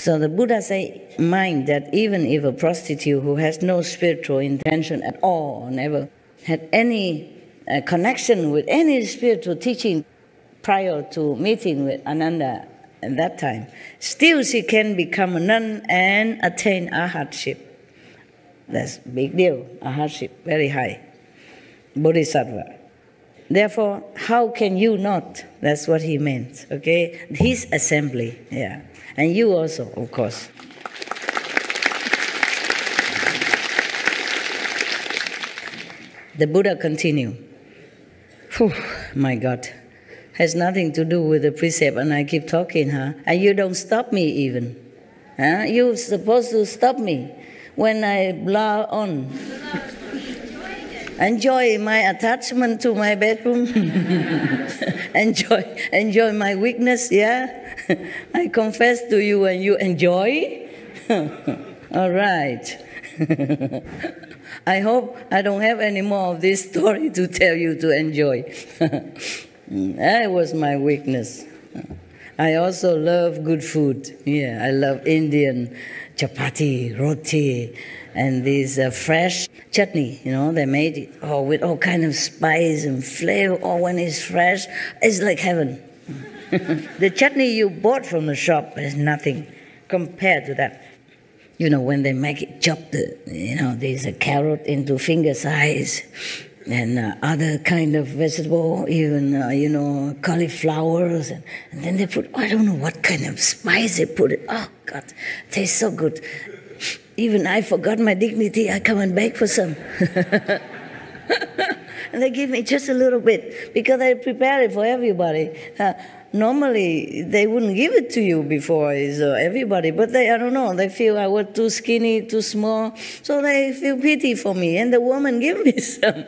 So the Buddha say, mind that even if a prostitute who has no spiritual intention at all, or never had any connection with any spiritual teaching prior to meeting with Ananda at that time, still she can become a nun and attain arhatship. That's a big deal, arhatship, very high, bodhisattva. Therefore, how can you not? That's what he meant, okay? His assembly, yeah. And you also, of course. The Buddha continued. My God. Has nothing to do with the precept, and I keep talking, huh? And you don't stop me even. Huh? You're supposed to stop me when I blah on. Enjoy my attachment to my bedroom. enjoy my weakness, yeah? I confess to you and you enjoy. All right. I hope I don't have any more of this story to tell you to enjoy. That was my weakness. I also love good food. Yeah, I love Indian chapati, roti, and this fresh chutney, you know, they made it with all kind of spice and flavor. Oh, when it's fresh, it's like heaven. The chutney you bought from the shop is nothing compared to that. You know, when they make it, chop there's a carrot into finger size, and other kind of vegetable, even, cauliflowers, and then they put, I don't know what kind of spice they put it. Oh, God, tastes so good. Even I forgot my dignity, I come and beg for some. And they give me just a little bit, because I prepare it for everybody. Normally, they wouldn't give it to you before everybody, but I don't know, they feel I was too skinny, too small, so they feel pity for me, and the woman gave me some.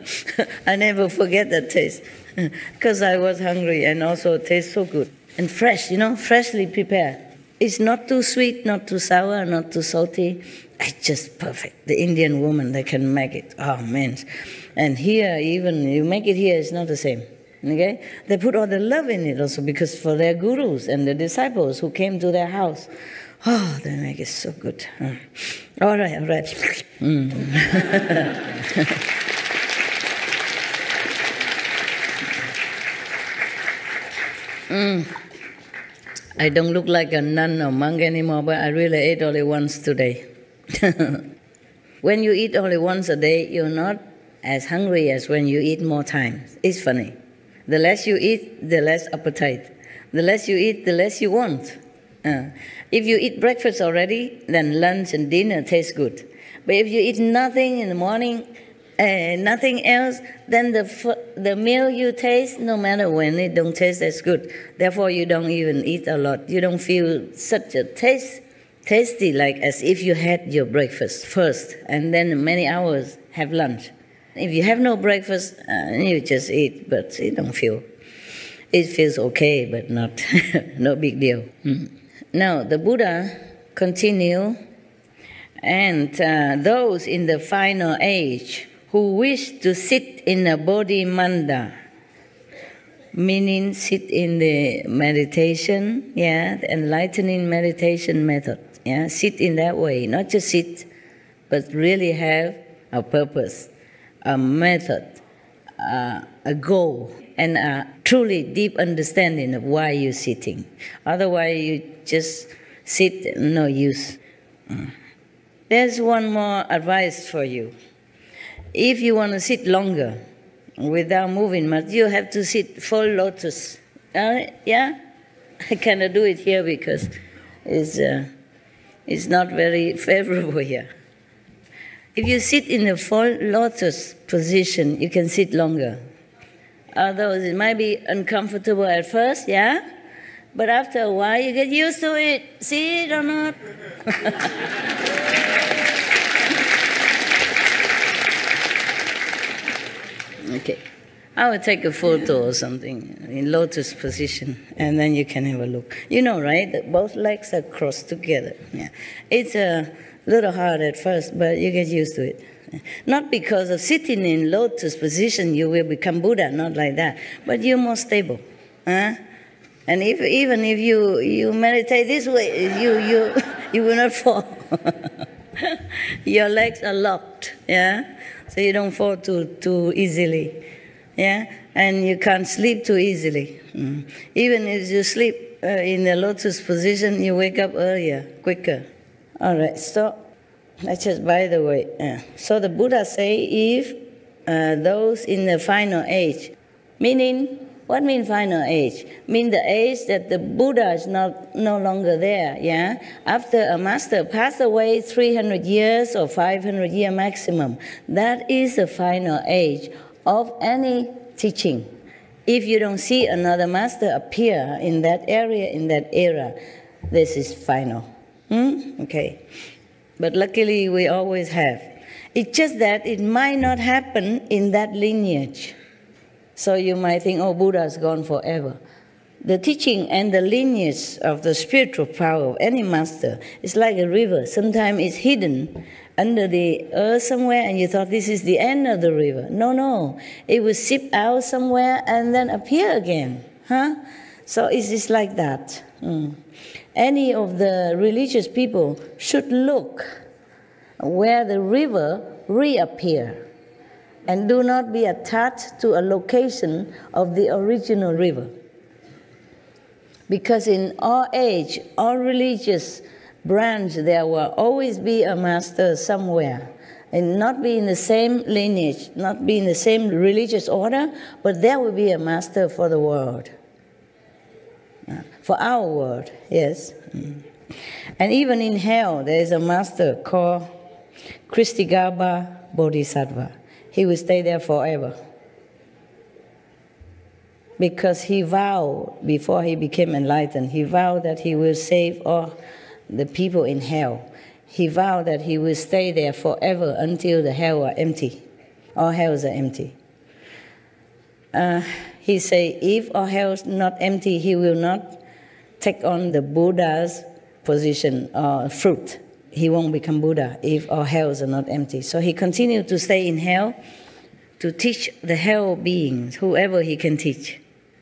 I never forget that taste, because I was hungry, and also it tastes so good. And fresh, freshly prepared. It's not too sweet, not too sour, not too salty. It's just perfect. The Indian woman, they can make it. Oh, man. And here, even you make it here, it's not the same. Okay? They put all the love in it also, because for their gurus and the disciples who came to their house, they make it so good. All right. I don't look like a nun or monk anymore, but I really ate only once today. When you eat only once a day, you're not as hungry as when you eat more times. It's funny. The less you eat, the less appetite. The less you eat, the less you want. If you eat breakfast already, then lunch and dinner taste good. But if you eat nothing in the morning, nothing else, then the meal you taste, no matter when, it don't taste as good. Therefore, you don't even eat a lot. You don't feel such a tasty like as if you had your breakfast first, and then many hours have lunch. If you have no breakfast, you just eat, but you don't feel. It feels okay, but not no big deal. Now, the Buddha continue, and those in the final age who wish to sit in a bodhimanda, meaning sit in the meditation, the enlightening meditation method. Sit in that way, not just sit, but really have a purpose, a method, a goal, and a truly deep understanding of why you're sitting. Otherwise, you just sit, no use. There's one more advice for you. If you want to sit longer without moving much, you have to sit full lotus. I cannot do it here because it's not very favorable here. If you sit in a full lotus position, you can sit longer. Although it might be uncomfortable at first, but after a while you get used to it. See it or not? Okay. I will take a photo or something in lotus position, and then you can have a look. You know, right? That both legs are crossed together. It's a little hard at first, but you get used to it. Not because of sitting in lotus position you will become Buddha, not like that, but you're more stable. And even if you meditate this way, You will not fall. Your legs are locked, yeah? So you don't fall too easily, yeah? And you can't sleep too easily. Even if you sleep in the lotus position, you wake up earlier, quicker. All right, stop. That's just by the way. So the Buddha say, if those in the final age, meaning, what means final age? Mean the age that the Buddha is no longer there, yeah? After a master passed away 300 years or 500 years maximum, that is the final age of any teaching. If you don't see another master appear in that area, in that era, this is final. Okay. But luckily we always have. It's just that it might not happen in that lineage. So you might think, oh, Buddha's gone forever. The teaching and the lineage of the spiritual power of any master is like a river. Sometimes it's hidden under the earth somewhere and you thought this is the end of the river. No. It will seep out somewhere and then appear again. So it's just like that. Any of the religious people should look where the river reappears. And do not be attached to a location of the original river. Because in all age, all religious branch, there will always be a master somewhere. And not be in the same lineage, not be in the same religious order, but there will be a master for the world. For our world, yes. And even in hell, there is a master called Kristigaba Bodhisattva. He will stay there forever. Because he vowed, before he became enlightened, he vowed that he will save all the people in hell. He vowed that he will stay there forever until the hell are empty. All hells are empty. He said, if all hells not empty, he will not take on the Buddha's position or fruit. He won't become Buddha if all hells are not empty. So he continued to stay in hell to teach the hell beings, whoever he can teach,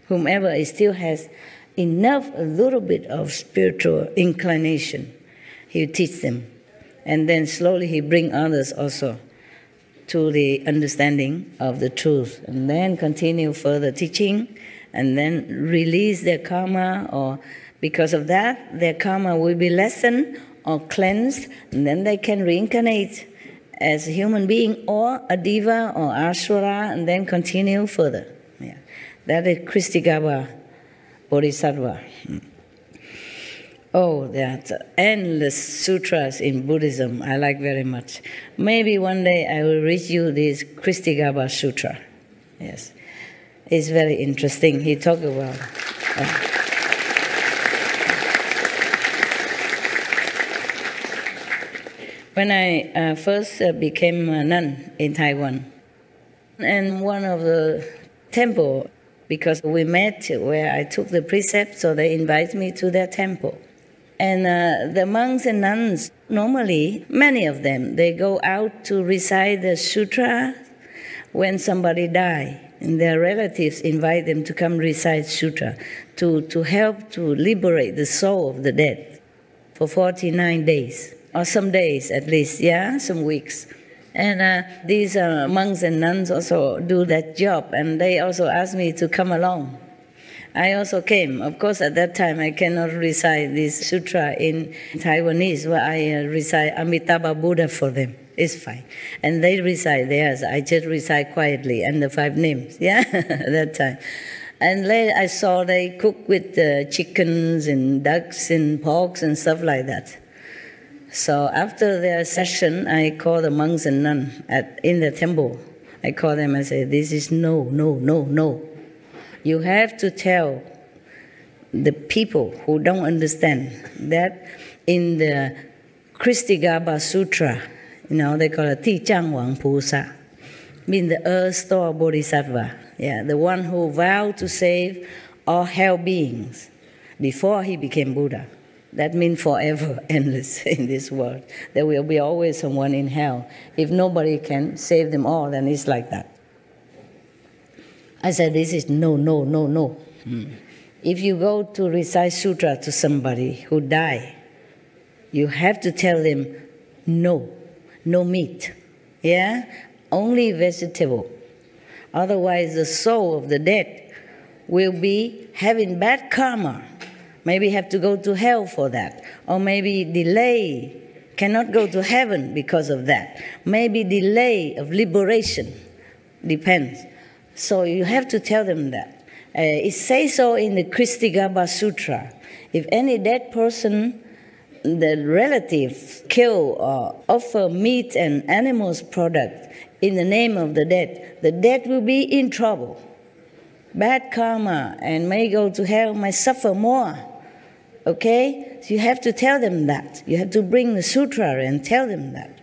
whomever still has enough, a little bit of spiritual inclination, he will teach them. And then slowly he bring others also to the understanding of the truth, and then continue further teaching, and then release their karma, or because of that, their karma will be lessened or cleansed, and then they can reincarnate as a human being or a diva or asura, and then continue further. Yeah. That is Kristigaba Bodhisattva. Oh, there are endless sutras in Buddhism I like very much. Maybe one day I will read you this Kristigaba Sutra. Yes, it's very interesting. He talked about... When I first became a nun in Taiwan, and one of the temple, because we met where I took the precept, so they invited me to their temple. And the monks and nuns, normally, many of them, they go out to recite the sutra when somebody dies. And their relatives invite them to come recite sutra to help to liberate the soul of the dead for 49 days. Or some days at least, yeah, some weeks. And these monks and nuns also do that job, and they also asked me to come along. I also came. Of course, at that time, I cannot recite this sutra in Taiwanese, where I recite Amitabha Buddha for them. It's fine. And they recite theirs. I just recite quietly, and the 5 names, yeah, at that time. And later I saw they cook with chickens and ducks and porks and stuff like that. So after their session, I called the monks and nuns in the temple. I called them and said, this is no. You have to tell the people who don't understand that in the Kristigaba Sutra, they call it Ti Chang Wang Pusa, means the earth store bodhisattva, the one who vowed to save all hell beings before he became Buddha. That means forever, endless in this world. There will be always someone in hell. If nobody can save them all, then it's like that. I said, this is no. If you go to recite sutra to somebody who died, You have to tell them, no meat, yeah? Only vegetable. Otherwise, the soul of the dead will be having bad karma. Maybe have to go to hell for that. Or maybe delay, cannot go to heaven because of that. Maybe delay of liberation, depends. So you have to tell them that. It says so in the Kristigabha Sutra. If any dead person, the relative kill or offer meat and animals product in the name of the dead will be in trouble. Bad karma, and may go to hell, may suffer more. Okay? So you have to tell them that. You have to bring the sutra and tell them that.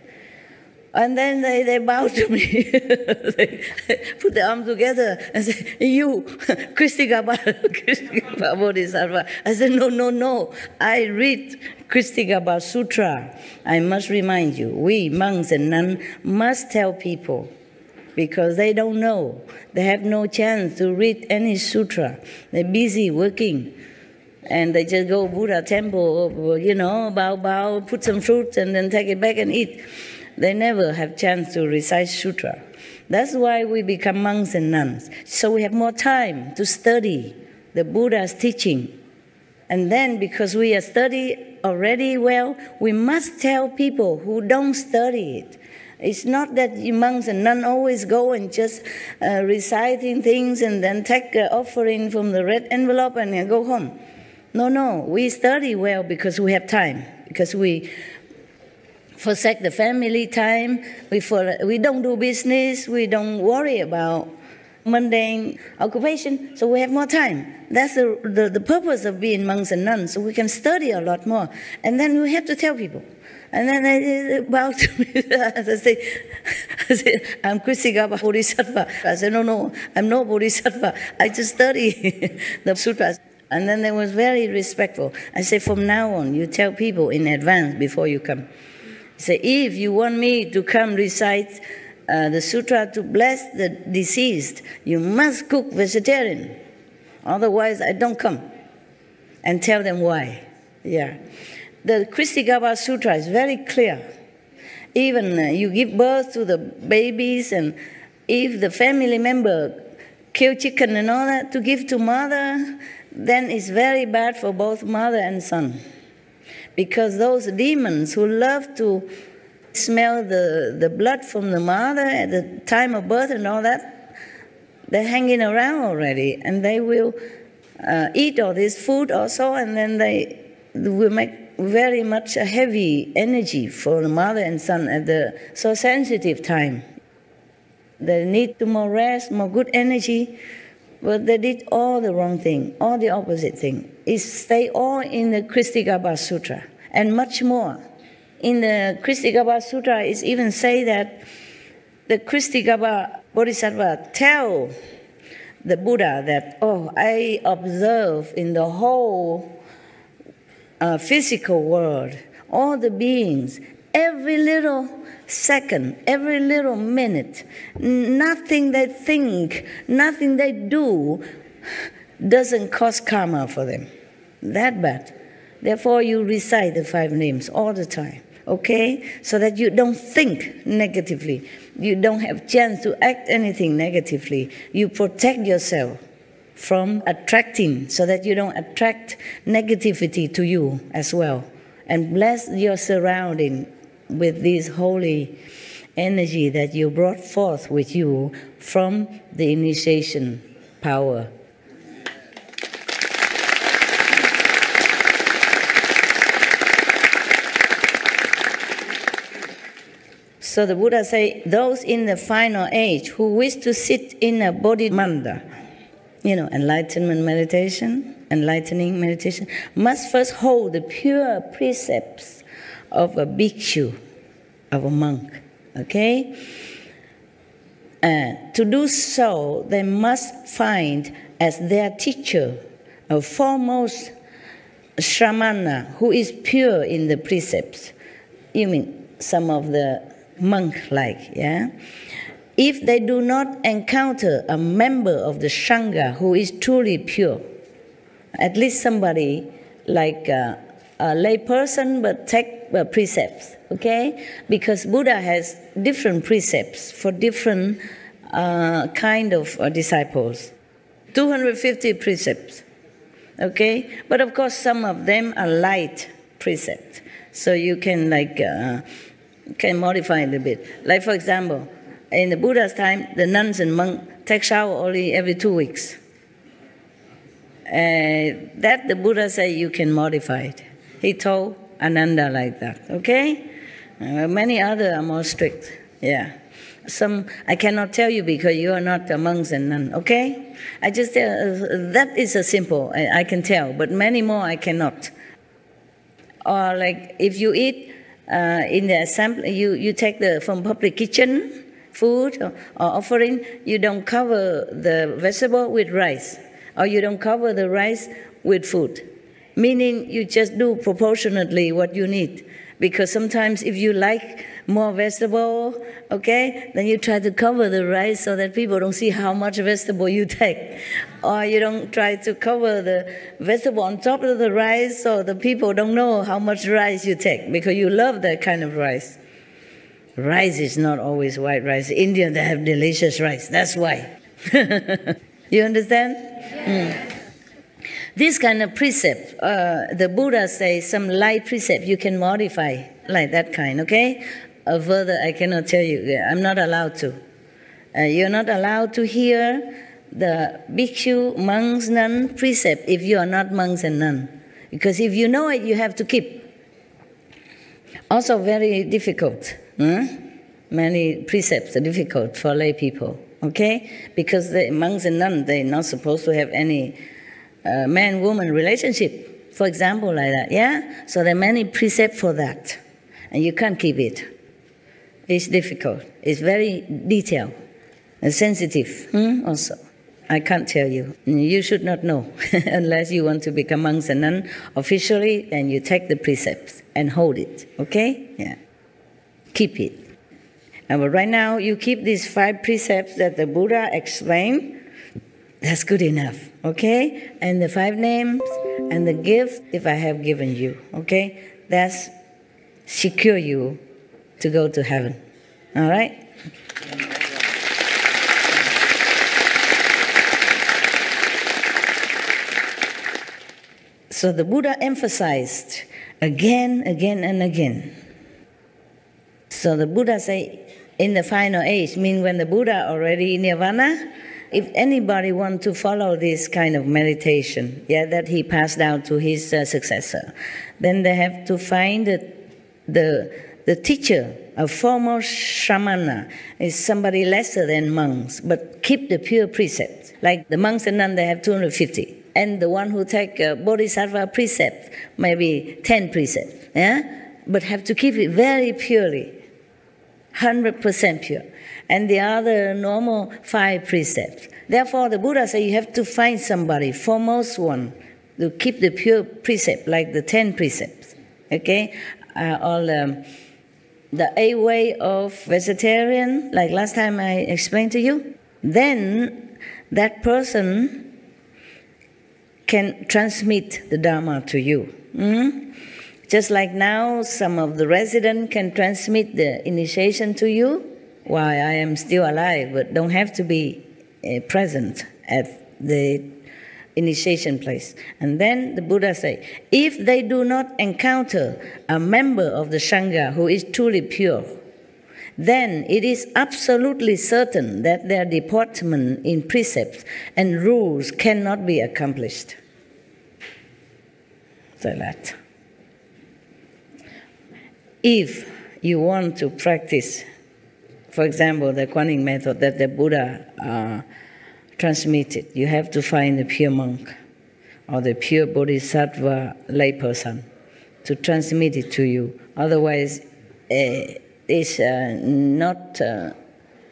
And then they bow to me. They put their arms together and say, you, Kristigabha Bodhisattva. I said, no. I read Kristigabha Sutra. I must remind you, we monks and nuns must tell people because they don't know. They have no chance to read any sutra. They're busy working. And they just go Buddha temple, bow, put some fruit and then take it back and eat. They never have chance to recite sutra. That's why we become monks and nuns. So we have more time to study the Buddha's teaching. And then because we are study already well, we must tell people who don't study it. It's not that you monks and nuns always go and just reciting things and then take the offering from the red envelope and go home. No, we study well because we have time, because we forsake the family time, we don't do business, we don't worry about mundane occupation, so we have more time. That's the purpose of being monks and nuns, so we can study a lot more. And then we have to tell people. And then they bow to me. I say, I'm Kristigabha Bodhisattva. I said, no, I'm no Bodhisattva. I just study the sutras. And then they was very respectful. I say, from now on, you tell people in advance before you come. Say, if you want me to come recite the sutra to bless the deceased, you must cook vegetarian. Otherwise, I don't come. And tell them why. Yeah. The Kristigabha Sutra is very clear. Even you give birth to the babies, and if the family member kill chicken and all that to give to mother, then it's very bad for both mother and son. Because those demons who love to smell the blood from the mother at the time of birth and all that, they're hanging around already, and they will eat all this food also, and then they will make very much a heavy energy for the mother and son at the so sensitive time. They need more rest, more good energy, but they did all the wrong thing, all the opposite thing. They all in the Kristigabha Sutra, and much more. In the Kristigabha Sutra, it even say that the Kristigabha Bodhisattva tell the Buddha that, I observe in the whole physical world, all the beings, every little second, every little minute, nothing they think, nothing they do doesn't cause karma for them. That bad. Therefore, you recite the 5 names all the time, okay? So that you don't think negatively. You don't have chance to act anything negatively. You protect yourself from attracting, so that you don't attract negativity to you as well. And bless your surrounding with this holy energy that you brought forth with you from the initiation power. So the Buddha say, those in the final age who wish to sit in a bodhimanda, enlightenment meditation, enlightening meditation, must first hold the pure precepts of a bhikshu, of a monk, okay? To do so, they must find as their teacher a foremost shramana who is pure in the precepts. You mean some of the monk-like, yeah? If they do not encounter a member of the Sangha who is truly pure, at least somebody like a lay person, but take precepts, okay? Because Buddha has different precepts for different kind of disciples. 250 precepts, okay? But of course, some of them are light precepts, so you can can modify a little bit. Like for example, in the Buddha's time, the nuns and monks take shower only every 2 weeks. That the Buddha said you can modify it. He told Ananda like that, okay? Many others are more strict, yeah. Some I cannot tell you because you are not a monks and nuns, okay? I just tell, that is a simple, I can tell, but many more I cannot. Or like if you eat in the assembly, you take from public kitchen food or offering, you don't cover the vegetable with rice, or you don't cover the rice with food. Meaning you just do proportionately what you need. Because sometimes if you like more vegetable, okay, then you try to cover the rice so that people don't see how much vegetable you take. Or you don't try to cover the vegetable on top of the rice so the people don't know how much rice you take, because you love that kind of rice. Rice is not always white rice. India, they have delicious rice. That's why. You understand? Yeah. This kind of precept, the Buddha says some light precept you can modify, like that kind, okay? Further, I cannot tell you. I'm not allowed to. You're not allowed to hear the bhikshu, monks, nun precept if you are not monks and nun. Because if you know it, you have to keep. Also very difficult. Many precepts are difficult for lay people, okay? Because the monks and nuns, they're not supposed to have any man-woman relationship, for example, like that, yeah? So there are many precepts for that, and you can't keep it. It's difficult. It's very detailed and sensitive also. I can't tell you. You should not know unless you want to become monks and nuns officially, and you take the precepts and hold it, okay? Yeah. Keep it. But right now, you keep these 5 precepts that the Buddha explained. That's good enough, okay? And the 5 names and the gift, if I have given you, okay? That's secure you to go to heaven, all right? So the Buddha emphasized again, and again. So the Buddha say, in the final age, mean when the Buddha already in nirvana, if anybody want to follow this kind of meditation, yeah, that he passed down to his successor, then they have to find the teacher, a foremost shamana, is somebody lesser than monks, but keep the pure precepts. Like the monks and nuns, they have 250. And the one who take bodhisattva precept, maybe 10 precepts, yeah? But have to keep it very purely, 100% pure. And the other normal 5 precepts. Therefore, the Buddha said you have to find somebody, foremost one, to keep the pure precept, like the 10 precepts, okay? All the 8 way of vegetarian, like last time I explained to you. Then that person can transmit the Dharma to you. Just like now, some of the residents can transmit the initiation to you while I am still alive, but don't have to be present at the initiation place. And then the Buddha say, if they do not encounter a member of the Sangha who is truly pure, then it is absolutely certain that their deportment in precepts and rules cannot be accomplished. So that. If you want to practice, for example, the Kuan Yin method that the Buddha transmitted, you have to find the pure monk or the pure bodhisattva layperson to transmit it to you. Otherwise, it's not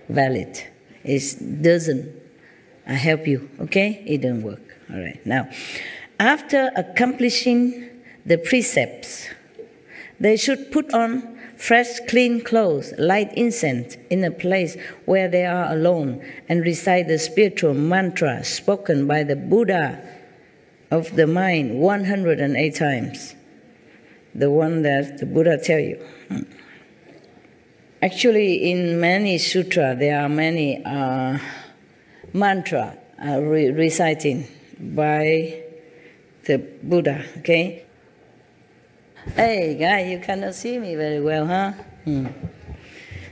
valid. It doesn't help you, okay? It doesn't work. All right. Now, after accomplishing the precepts, they should put on fresh, clean clothes, light incense in a place where they are alone, and recite the spiritual mantra spoken by the Buddha of the mind 108 times. the one that the Buddha tell you. Actually, in many sutras, there are many mantra reciting by the Buddha, okay? Hey, guy, you cannot see me very well, huh?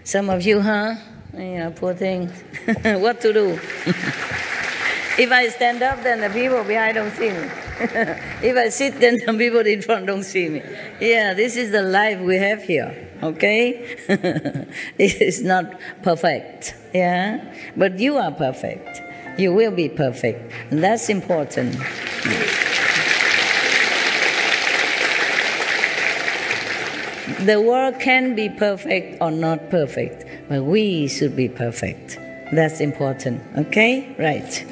Some of you, huh? Yeah, poor thing. What to do? If I stand up, then the people behind don't see me. If I sit, then some people in front don't see me. Yeah, this is the life we have here, okay? It is not perfect, yeah? But you are perfect. You will be perfect. And that's important. The world can be perfect or not perfect, but we should be perfect. That's important, okay? Right.